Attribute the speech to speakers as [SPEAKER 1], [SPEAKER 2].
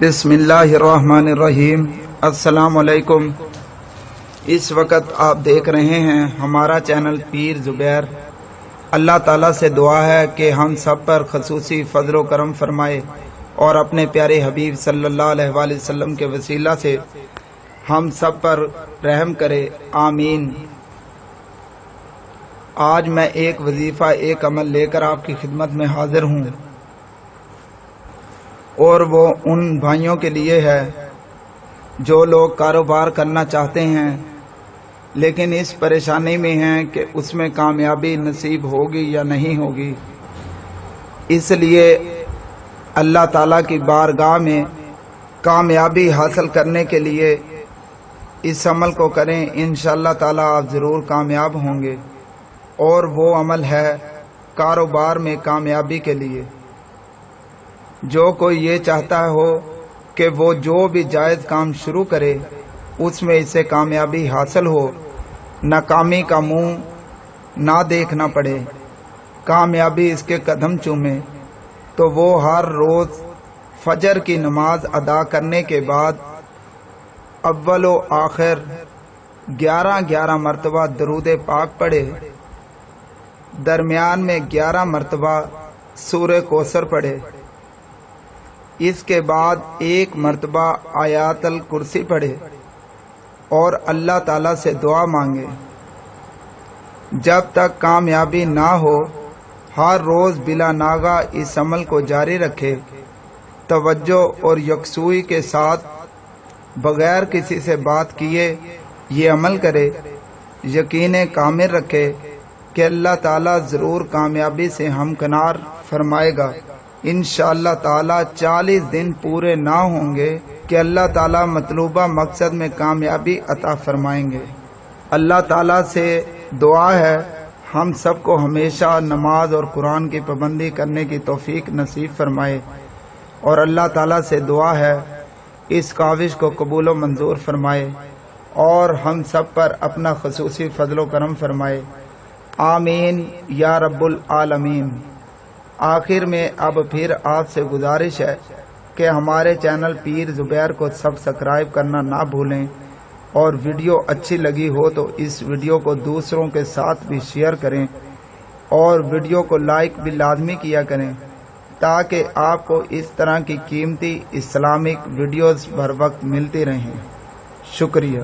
[SPEAKER 1] بسم اللہ الرحمن الرحیم۔ السلام علیکم۔ اس وقت آپ دیکھ رہے ہیں ہمارا چینل پیر زبیر۔ اللہ تعالیٰ سے دعا ہے کہ ہم سب پر خصوصی فضل و کرم فرمائے اور اپنے پیارے حبیب صلی اللہ علیہ وآلہ وسلم کے وسیلہ سے ہم سب پر رحم کرے، آمین۔ آج میں ایک وظیفہ ایک عمل لے کر آپ کی خدمت میں حاضر ہوں، اور وہ ان بھائیوں کے لیے ہے جو لوگ کاروبار کرنا چاہتے ہیں لیکن اس پریشانی میں ہیں کہ اس میں کامیابی نصیب ہوگی یا نہیں ہوگی۔ اس لیے اللہ تعالیٰ کی بارگاہ میں کامیابی حاصل کرنے کے لیے اس عمل کو کریں، انشاءاللہ تعالیٰ آپ ضرور کامیاب ہوں گے۔ اور وہ عمل ہے کاروبار میں کامیابی کے لیے۔ جو کوئی یہ چاہتا ہو کہ وہ جو بھی جائز کام شروع کرے اس میں اسے کامیابی حاصل ہو، ناکامی کا منہ نہ دیکھنا پڑے، کامیابی اس کے قدم چومے، تو وہ ہر روز فجر کی نماز ادا کرنے کے بعد اول و آخر 11 مرتبہ درود پاک پڑھے، درمیان میں 11 مرتبہ سورہ کوثر پڑھے، اس کے بعد 1 مرتبہ آیات الکرسی پڑھے اور اللہ تعالیٰ سے دعا مانگے۔ جب تک کامیابی نہ ہو ہر روز بلا ناغہ اس عمل کو جاری رکھے، توجہ اور یکسوئی کے ساتھ بغیر کسی سے بات کیے یہ عمل کرے، یقین کامل رکھے کہ اللہ تعالیٰ ضرور کامیابی سے ہمکنار فرمائے گا۔ انشاءاللہ تعالیٰ 40 دن پورے نہ ہوں گے کہ اللہ تعالیٰ مطلوبہ مقصد میں کامیابی عطا فرمائیں گے۔ اللہ تعالیٰ سے دعا ہے ہم سب کو ہمیشہ نماز اور قرآن کی پابندی کرنے کی توفیق نصیب فرمائے، اور اللہ تعالیٰ سے دعا ہے اس کاوش کو قبول و منظور فرمائے اور ہم سب پر اپنا خصوصی فضل و کرم فرمائے، آمین یا رب العالمین۔ آخر میں اب پھر آپ سے گزارش ہے کہ ہمارے چینل پیر زبیر کو سبسکرائب کرنا نہ بھولیں، اور ویڈیو اچھی لگی ہو تو اس ویڈیو کو دوسروں کے ساتھ بھی شیئر کریں، اور ویڈیو کو لائک بھی لازمی کیا کریں تاکہ آپ کو اس طرح کی قیمتی اسلامک ویڈیوز بر وقت ملتی رہیں۔ شکریہ۔